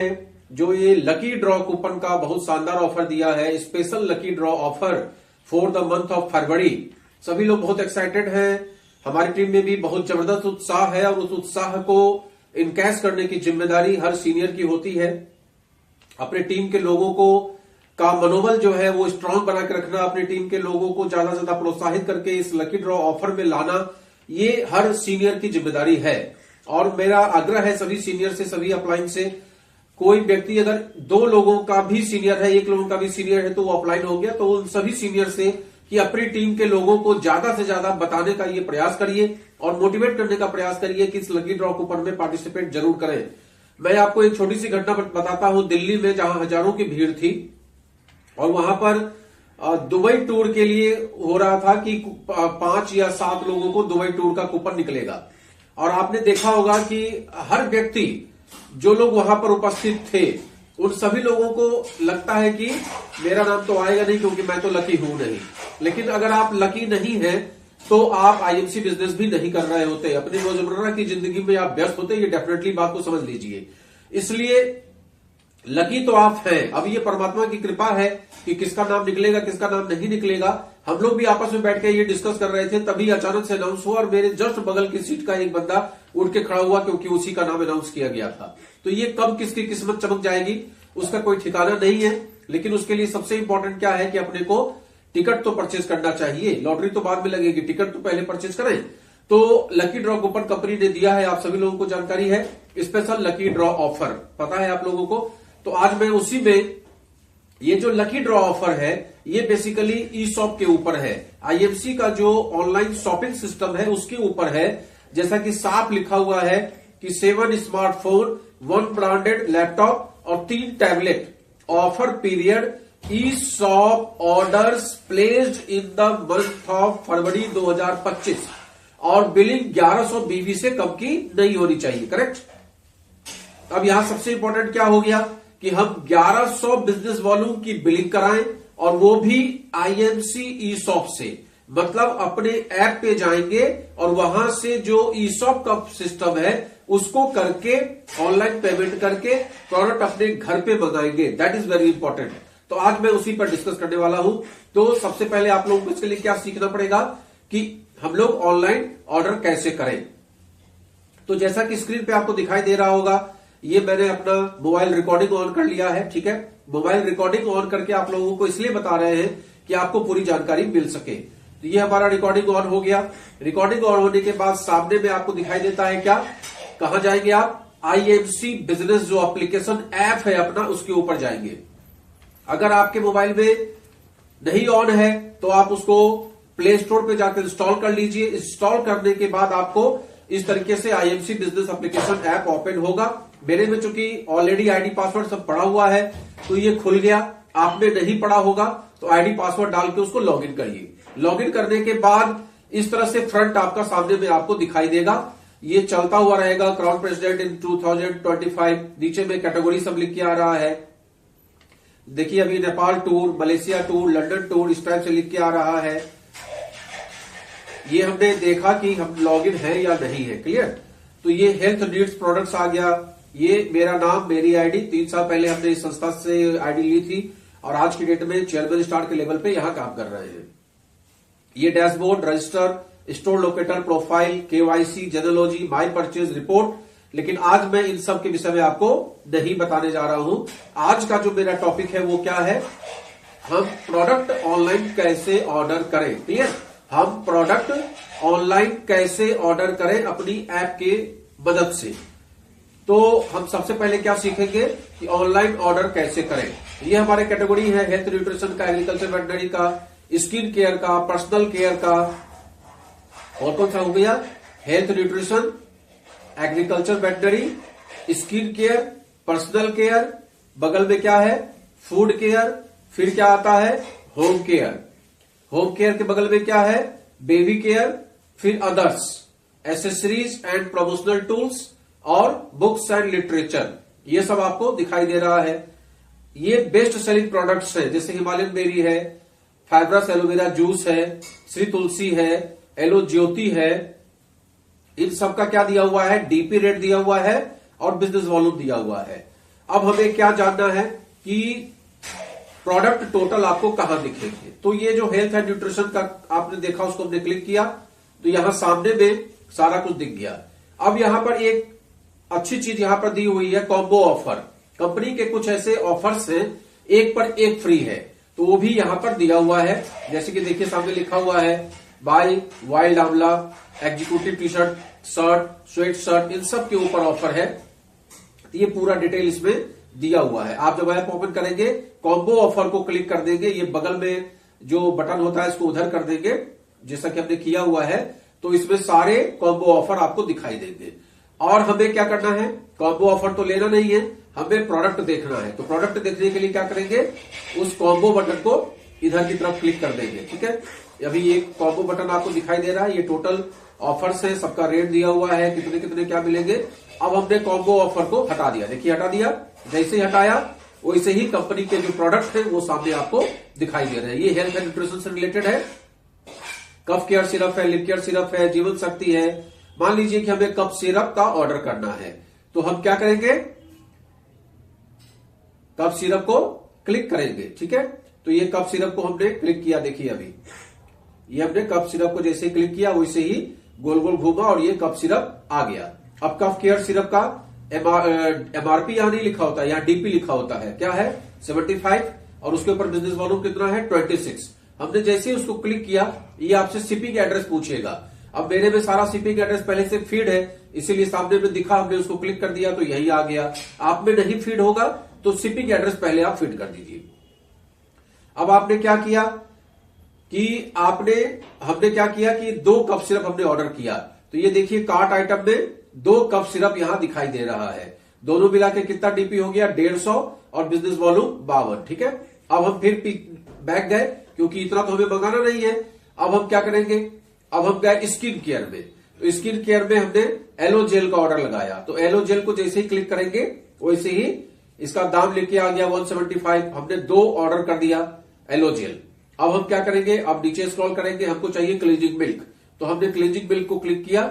जो ये lucky draw coupon का बहुत शानदार ऑफर दिया है, special lucky draw offer for the month of February. सभी लोग बहुत एक्साइटेड हैं। हमारी टीम में भी बहुत जबरदस्त उत्साह है और उस उत्साह को इनकैश करने की जिम्मेदारी हर सीनियर की होती है। अपने टीम के लोगों को का मनोबल जो है वो स्ट्रांग बना के रखना, अपनी टीम के लोगों को ज्यादा से ज्यादा प्रोत्साहित करके इस लकी ड्रॉ ऑफर में लाना, ये हर सीनियर की जिम्मेदारी है। और मेरा आग्रह है सभी सीनियर से, सभी अपलाइन से, कोई व्यक्ति अगर 2 लोगों का भी सीनियर है, 1 लोगों का भी सीनियर है तो वो अपलाइन हो गया, तो उन सभी सीनियर से कि अपनी टीम के लोगों को ज्यादा से ज्यादा बताने का ये प्रयास करिए और मोटिवेट करने का प्रयास करिए कि इस लकी ड्रॉ कूपन में पार्टिसिपेट जरूर करें। मैं आपको एक छोटी सी घटना बताता हूं। दिल्ली में जहां हजारों की भीड़ थी और वहां पर दुबई टूर के लिए हो रहा था कि 5 या 7 लोगों को दुबई टूर का कूपन निकलेगा। और आपने देखा होगा कि हर व्यक्ति, जो लोग वहां पर उपस्थित थे, उन सभी लोगों को लगता है कि मेरा नाम तो आएगा नहीं क्योंकि मैं तो लकी हूं नहीं। लेकिन अगर आप लकी नहीं हैं तो आप आईएमसी बिजनेस भी नहीं कर रहे होते, अपनी रोजमर्रा की जिंदगी में आप व्यस्त होते। ये डेफिनेटली बात को समझ लीजिए। इसलिए लकी तो आप हैं। अब ये परमात्मा की कृपा है कि किसका नाम निकलेगा किसका नाम नहीं निकलेगा। हम लोग भी आपस में बैठ के ये डिस्कस कर रहे थे, तभी अचानक से अनाउंस हुआ और मेरे जस्ट बगल की सीट का एक बंदा उठ के खड़ा हुआ क्योंकि उसी का नाम अनाउंस किया गया था। तो ये कब किसकी किस्मत चमक जाएगी उसका कोई ठिकाना नहीं है। लेकिन उसके लिए सबसे इंपॉर्टेंट क्या है कि अपने को टिकट तो परचेज करना चाहिए। लॉटरी तो बाद में लगेगी, टिकट तो पहले परचेज करें। तो लकी ड्रॉ कूपन कंपनी ने दिया है, आप सभी लोगों को जानकारी है, स्पेशल लकी ड्रॉ ऑफर, पता है आप लोगों को। तो आज मैं उसी में, ये जो लकी ड्रॉ ऑफर है ये बेसिकली ई शॉप के ऊपर है, आईएमसी का जो ऑनलाइन शॉपिंग सिस्टम है उसके ऊपर है। जैसा कि साफ लिखा हुआ है कि 7 स्मार्टफोन, 1 ब्रांडेड लैपटॉप और 3 tablet, offer period E shop orders placed in the month of February 2025 और बिलिंग 1100 बीवी से कम की नहीं होनी चाहिए। करेक्ट। अब यहां सबसे इंपॉर्टेंट क्या हो गया कि हम 1100 बिजनेस वॉल्यूम की बिलिंग कराएं और वो भी आईएमसी ई शॉप से। मतलब अपने ऐप पे जाएंगे और वहां से जो ई शॉप का सिस्टम है उसको करके ऑनलाइन पेमेंट करके प्रोडक्ट अपने घर पे मंगाएंगे। That is very important. तो आज मैं उसी पर डिस्कस करने वाला हूं। तो सबसे पहले आप लोगों को इसके लिए क्या सीखना पड़ेगा कि हम लोग ऑनलाइन ऑर्डर कैसे करें। तो जैसा कि स्क्रीन पे आपको दिखाई दे रहा होगा, ये मैंने अपना मोबाइल रिकॉर्डिंग ऑन कर लिया है। ठीक है, मोबाइल रिकॉर्डिंग ऑन करके आप लोगों को इसलिए बता रहे हैं कि आपको पूरी जानकारी मिल सके। तो ये हमारा रिकॉर्डिंग ऑन हो गया। रिकॉर्डिंग ऑन होने के बाद सामने में आपको दिखाई देता है क्या, कहां जाएंगे आप, आईएमसी बिजनेस जो एप्लीकेशन ऐप है अपना उसके ऊपर जाएंगे। अगर आपके मोबाइल में नहीं ऑन है तो आप उसको प्ले स्टोर पे जाकर इंस्टॉल कर लीजिए। इंस्टॉल करने के बाद आपको इस तरीके से IMC business application app open होगा। मेरे में चूंकि ऑलरेडी आईडी पासवर्ड सब पड़ा हुआ है तो ये खुल गया। आपने नहीं पड़ा होगा तो आईडी पासवर्ड डाल के उसको लॉगिन करिए। लॉगिन करने के बाद इस तरह से फ्रंट आपका सामने में आपको दिखाई देगा। ये चलता हुआ रहेगा, क्राउन प्रेसिडेंट इन 2025। नीचे में कैटेगरी सब लिख के आ रहा है। देखिए अभी Nepal tour, Malaysia tour, London tour इस टाइप से लिख के आ रहा है। ये हमने देखा कि हम लॉगिन है या नहीं है। क्लियर। तो ये हेल्थ नीड्स प्रोडक्ट्स आ गया। ये मेरा नाम, मेरी आईडी, 3 साल पहले हमने इस संस्था से आईडी ली थी और आज की डेट में चेयरमैन स्टार के लेवल पे यहां काम कर रहे हैं। ये dashboard, register, store locator, profile, KYC, genealogy, my purchase report. लेकिन आज मैं इन सब के विषय में आपको नहीं बताने जा रहा हूं। आज का जो मेरा टॉपिक है वो क्या है, हम प्रोडक्ट ऑनलाइन कैसे ऑर्डर करें। क्लियर। हम प्रोडक्ट ऑनलाइन कैसे ऑर्डर करें अपनी ऐप के मदद से। तो हम सबसे पहले क्या सीखेंगे कि ऑनलाइन ऑर्डर कैसे करें। ये हमारे कैटेगरी है हेल्थ न्यूट्रिशन का, एग्रीकल्चर वेटनरी का, स्किन केयर का, पर्सनल केयर का। और कौन सा हो गया, health nutrition, agriculture veterinary, skin care, personal care. बगल में क्या है, फूड केयर। फिर क्या आता है, होम केयर। होम केयर के बगल में क्या है, बेबी केयर। फिर others, accessories and promotional tools और बुक्स एंड लिटरेचर। ये सब आपको दिखाई दे रहा है। ये बेस्ट सेलिंग प्रोडक्ट्स है, जैसे हिमालयन बेरी है, फाइब्रस एलोवेरा जूस है, श्री तुलसी है, एलो ज्योति है। इन सब का क्या दिया हुआ है, डीपी रेट दिया हुआ है और बिजनेस वॉल्यूम दिया हुआ है। अब हमें क्या जानना है कि प्रोडक्ट टोटल आपको कहां दिखेंगे। तो ये जो हेल्थ एंड न्यूट्रिशन का आपने देखा, उसको हमने क्लिक किया तो यहां सामने में सारा कुछ दिख गया। अब यहां पर एक अच्छी चीज यहां पर दी हुई है, कॉम्बो ऑफर। कंपनी के कुछ ऐसे ऑफर्स हैं, एक पर एक फ्री है, तो वो भी यहां पर दिया हुआ है। जैसे कि देखिए सामने लिखा हुआ है buy wild Amla executive T shirt, shirt, sweatshirt, इन सब के ऊपर ऑफर है। तो ये पूरा डिटेल इसमें दिया हुआ है। आप जब ऐप ओपन करेंगे, कॉम्बो ऑफर को क्लिक कर देंगे, ये बगल में जो बटन होता है इसको उधर कर देंगे, जैसा कि हमने किया हुआ है, तो इसमें सारे कॉम्बो ऑफर आपको दिखाई देंगे। और हमें क्या करना है, कॉम्बो ऑफर तो लेना नहीं है, हमें प्रोडक्ट देखना है। तो प्रोडक्ट देखने के लिए क्या करेंगे, उस कॉम्बो बटन को इधर की तरफ क्लिक कर देंगे। ठीक है, अभी ये कॉम्बो बटन आपको दिखाई दे रहा है, ये टोटल ऑफर्स है, सबका रेट दिया हुआ है, कितने कितने क्या मिलेंगे। अब हमने कॉम्बो ऑफर को हटा दिया, देखिए हटा दिया। जैसे ही हटाया वैसे ही कंपनी के जो प्रोडक्ट है वो सामने आपको दिखाई दे रहे हैं। ये हेल्थ एंड न्यूट्रिशन से रिलेटेड है, कफ केयर सिरप है, लिप केयर सिरप है, जीवन शक्ति है। मान लीजिए कि हमें कफ सिरप का ऑर्डर करना है, तो हम क्या करेंगे, कफ सिरप को क्लिक करेंगे। ठीक है, तो ये कफ सिरप को हमने क्लिक किया, देखिए अभी ये हमने कफ सिरप को जैसे क्लिक किया वैसे ही गोल गोल घूमा और ये कफ सिरप आ गया। अब कफ केयर सिरप का एमआरपी यहां नहीं लिखा होता है, यहां डीपी लिखा होता है, क्या है 75, और उसके ऊपर बिजनेस वॉल्यूम कितना है 26। हमने जैसे ही उसको क्लिक किया, ये आपसे शिपिंग एड्रेस पूछेगा। अब मेरे में सारा शिपिंग एड्रेस पहले से फीड है, इसीलिए सामने में दिखा, हमने उसको क्लिक कर दिया तो यही आ गया। आप में नहीं फीड होगा तो शिपिंग एड्रेस पहले आप फीड कर दीजिए। अब आपने क्या किया कि हमने क्या किया कि 2 कप सिरप हमने ऑर्डर किया, तो ये देखिए कार्ट आइटम में 2 कप सिरप यहां दिखाई दे रहा है। दोनों मिला के कितना डीपी हो गया 150 और बिजनेस वॉल्यूम 52। ठीक है, अब हम फिर बैक गए क्योंकि इतना तो हमें मंगाना नहीं है। अब हम क्या करेंगे, अब हम गए स्किन केयर में, तो स्किन केयर में हमने एलो जेल का ऑर्डर लगाया। तो एलो जेल को जैसे ही क्लिक करेंगे वैसे ही इसका दाम लेके आ गया 175। हमने 2 ऑर्डर कर दिया एलो जेल। अब हम क्या करेंगे, अब नीचे स्क्रॉल करेंगे, हमको चाहिए क्लींजिंग मिल्क, तो हमने क्लींजिंग मिल्क को क्लिक किया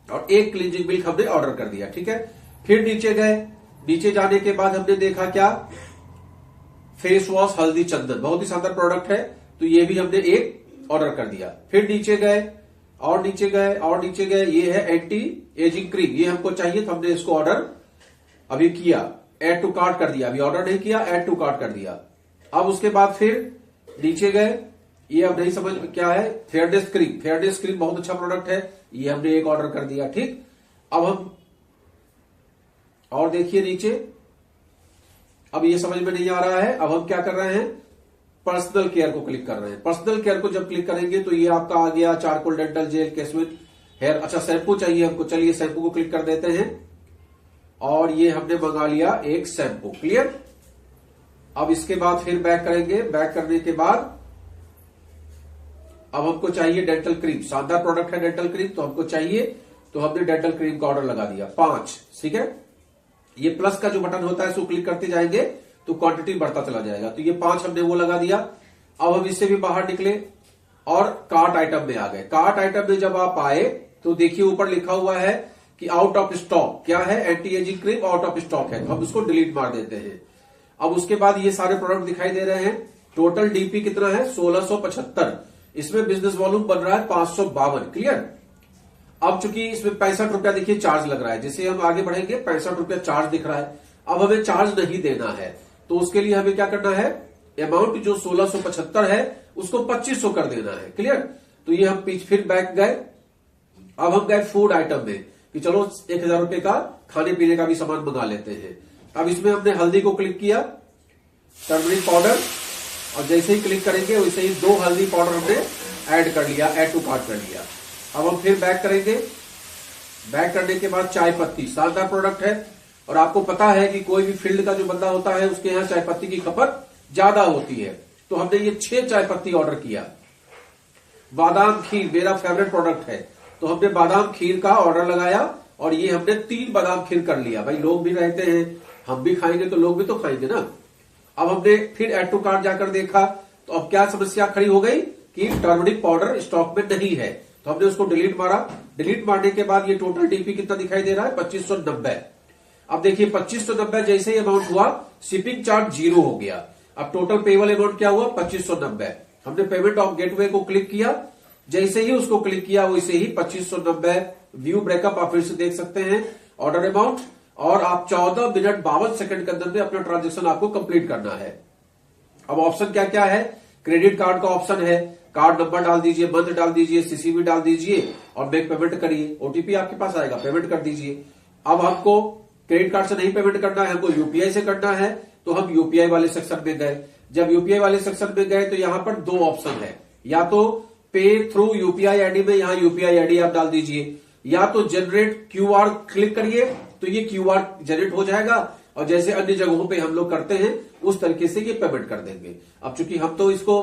और 1 क्लींजिंग मिल्क हमने ऑर्डर कर दिया। ठीक है, फिर नीचे गए, नीचे जाने के बाद हमने देखा क्या, फेस वॉश हल्दी चंदन, बहुत ही शानदार प्रोडक्ट है, तो ये भी हमने 1 ऑर्डर कर दिया। फिर नीचे गए और नीचे गए और नीचे गए, ये है एंटी एजिंग क्रीम, ये हमको चाहिए, तो हमने इसको ऑर्डर अभी किया, एड टू कार्ट कर दिया, अभी ऑर्डर नहीं किया, एड टू कार्ट कर दिया। अब उसके बाद फिर नीचे गए, ये अब नहीं समझ क्या है, फेयरनेस क्रीम, फेयरनेस क्रीम बहुत अच्छा प्रोडक्ट है, ये हमने 1 ऑर्डर कर दिया। ठीक, अब हम और देखिए नीचे, अब ये समझ में नहीं आ रहा है, अब हम क्या कर रहे हैं, पर्सनल केयर को क्लिक कर रहे हैं। पर्सनल केयर को जब क्लिक करेंगे तो ये आपका आ गया चारकोल डेंटल जेल, कैस्मिन हेयर, अच्छा शैम्पू चाहिए हमको, चलिए शैम्पू को क्लिक कर देते हैं और ये हमने मंगा लिया 1 शैम्पू। क्लियर, अब इसके बाद फिर बैक करेंगे, बैक करने के बाद अब हमको चाहिए डेंटल क्रीम, शानदार प्रोडक्ट है डेंटल क्रीम, तो हमको चाहिए, तो हमने डेंटल क्रीम का ऑर्डर लगा दिया 5। ठीक है, ये प्लस का जो बटन होता है इसको क्लिक करते जाएंगे तो क्वांटिटी बढ़ता चला जाएगा, तो ये 5 हमने वो लगा दिया। अब हम इससे भी बाहर निकले और कार्ट आइटम में आ गए। कार्ट आइटम में जब आप आए तो देखिए ऊपर लिखा हुआ है कि आउट ऑफ स्टॉक, क्या है, anti ageing cream out of stock है, तो हम इसको डिलीट मार देते हैं। अब उसके बाद ये सारे प्रोडक्ट दिखाई दे रहे हैं, टोटल डीपी कितना है 1675, इसमें बिजनेस वॉल्यूम बन रहा है 552। क्लियर, अब चूंकि इसमें 65 रुपया देखिए चार्ज लग रहा है, जैसे हम आगे बढ़ेंगे 65 रुपया चार्ज दिख रहा है। अब हमें चार्ज नहीं देना है, तो उसके लिए हमें क्या करना है, अमाउंट जो 1675 है उसको 2500 कर देना है। क्लियर, तो ये हम फिर बैक गए, अब हम गए फूड आइटम में कि चलो 1000 रुपए का खाने पीने का भी सामान मंगा लेते हैं। अब इसमें हमने हल्दी को क्लिक किया, टर्मरिक पाउडर, और जैसे ही क्लिक करेंगे वैसे ही 2 हल्दी पाउडर हमने ऐड कर लिया, ऐड टू कार्ट कर लिया। अब हम फिर बैक करेंगे, बैक करने के बाद चाय पत्ती, शानदार प्रोडक्ट है, और आपको पता है कि कोई भी फील्ड का जो बंदा होता है उसके यहाँ चाय पत्ती की खपत ज्यादा होती है, तो हमने ये 6 चाय पत्ती ऑर्डर किया। बादाम खीर मेरा फेवरेट प्रोडक्ट है, तो हमने बादाम खीर का ऑर्डर लगाया और ये हमने 3 बादाम खीर कर लिया। भाई लोग भी रहते हैं, हम भी खाएंगे तो लोग भी तो खाएंगे ना। अब हमने फिर एड टू कार्ट जाकर देखा, तो अब क्या समस्या खड़ी हो गई कि टर्मरिक पाउडर स्टॉक में नहीं है, तो हमने उसको डिलीट मारा। डिलीट मारने के बाद ये टोटल डीपी कितना दिखाई दे रहा है 2590। अब देखिए 2590 जैसे ही अमाउंट हुआ, शिपिंग चार्ज 0 हो गया। अब टोटल पेबल अमाउंट क्या हुआ, 2590। हमने पेमेंट ऑफ गेटवे को क्लिक किया, जैसे ही उसको क्लिक किया वैसे ही 2590 व्यू ब्रेकअप आप फिर से देख सकते हैं, ऑर्डर अमाउंट, और आप 14 मिनट 52 सेकंड के अंदर में अपना ट्रांजेक्शन आपको कंप्लीट करना है। अब ऑप्शन क्या क्या है, क्रेडिट कार्ड का ऑप्शन है, कार्ड नंबर डाल दीजिए, मंथ डाल दीजिए, सीसीवी डाल दीजिए और बैंक पेमेंट करिए। ओटीपी आपके पास आएगा, पेमेंट कर दीजिए। अब हमको क्रेडिट कार्ड से नहीं पेमेंट करना है, हमको यूपीआई से करना है, तो हम यूपीआई वाले सेक्शन में गए। जब यूपीआई वाले सेक्शन में गए तो यहां पर 2 ऑप्शन है, या तो पे थ्रू यूपीआई आईडी में यहां यूपीआई आईडी आप डाल दीजिए, या तो जनरेट क्यूआर क्लिक करिए तो ये क्यूआर जनरेट हो जाएगा और जैसे अन्य जगहों पे हम लोग करते हैं उस तरीके से ये पेमेंट कर देंगे। अब चूंकि हम तो इसको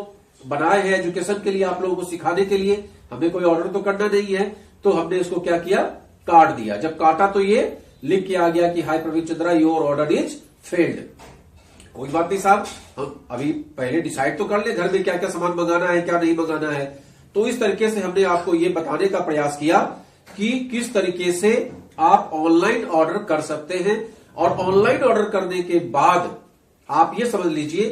बनाए हैं एजुकेशन के लिए, आप लोगों को सिखाने के लिए, हमें कोई ऑर्डर तो करना नहीं है, तो हमने इसको क्या किया, काट दिया। जब काटा तो ये लिख के आ गया कि hi Praveen Chandra, your order is failed. कोई बात नहीं साहब, हम अभी पहले डिसाइड तो कर ले घर में क्या क्या सामान मंगाना है, क्या नहीं मंगाना है। तो इस तरीके से हमने आपको ये बताने का प्रयास किया कि किस तरीके से आप ऑनलाइन ऑर्डर कर सकते हैं। और ऑनलाइन ऑर्डर करने के बाद आप ये समझ लीजिए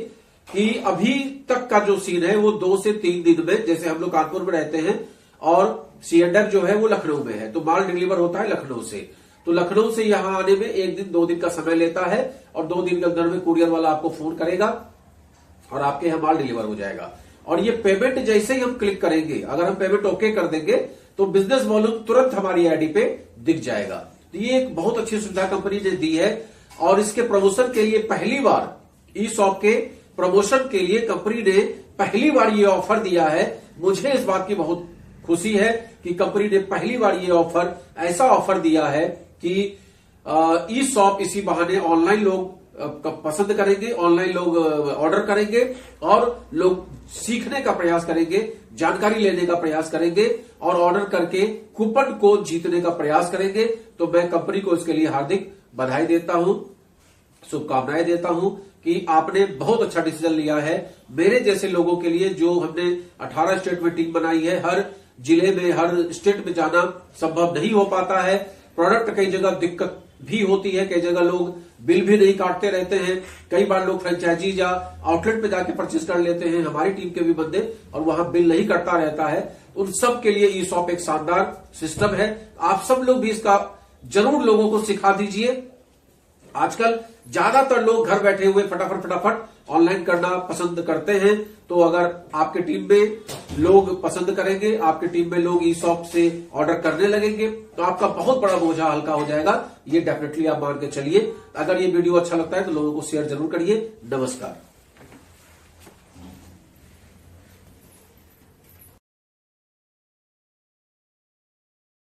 कि अभी तक का जो सीन है वो 2 से 3 दिन में, जैसे हम लोग कानपुर में रहते हैं और सीएनडर जो है वो लखनऊ में है, तो माल डिलीवर होता है लखनऊ से, तो लखनऊ से यहां आने में 1 दिन 2 दिन का समय लेता है और 2 दिन के अंदर में कुरियर वाला आपको फोन करेगा और आपके यहां माल डिलीवर हो जाएगा। और ये पेमेंट जैसे ही हम क्लिक करेंगे, अगर हम पेमेंट ओके कर देंगे तो बिजनेस वॉल्यूम तुरंत हमारी आईडी पे दिख जाएगा। तो ये एक बहुत अच्छी सुविधा कंपनी ने दी है और इसके प्रमोशन के लिए पहली बार ई शॉप के प्रमोशन के लिए कंपनी ने पहली बार ये ऑफर दिया है। मुझे इस बात की बहुत खुशी है कि कंपनी ने पहली बार ये ऑफर, ऐसा ऑफर दिया है कि ई शॉप इसी बहाने ऑनलाइन लोग पसंद करेंगे, ऑनलाइन लोग ऑर्डर करेंगे और लोग सीखने का प्रयास करेंगे, जानकारी लेने का प्रयास करेंगे और ऑर्डर करके कूपन को जीतने का प्रयास करेंगे। तो मैं कंपनी को इसके लिए हार्दिक बधाई देता हूं, शुभकामनाएं देता हूं कि आपने बहुत अच्छा डिसीजन लिया है। मेरे जैसे लोगों के लिए, जो हमने 18 स्टेट में टीम बनाई है, हर जिले में, हर स्टेट में जाना संभव नहीं हो पाता है। प्रोडक्ट कई जगह दिक्कत भी होती है, कई जगह लोग बिल भी नहीं काटते रहते हैं, कई बार लोग फ्रेंचाइजी या आउटलेट पे जाके परचेज कर लेते हैं, हमारी टीम के भी बंदे, और वहां बिल नहीं कटता रहता है। उन सब के लिए ई शॉप एक शानदार सिस्टम है। आप सब लोग भी इसका जरूर लोगों को सिखा दीजिए। आजकल ज्यादातर लोग घर बैठे हुए फटाफट ऑनलाइन करना पसंद करते हैं, तो अगर आपके टीम में लोग पसंद करेंगे, आपके टीम में लोग ई शॉप से ऑर्डर करने लगेंगे, तो आपका बहुत बड़ा बोझा हल्का हो जाएगा। ये डेफिनेटली आप मान के चलिए। अगर ये वीडियो अच्छा लगता है तो लोगों को शेयर जरूर करिए। नमस्कार।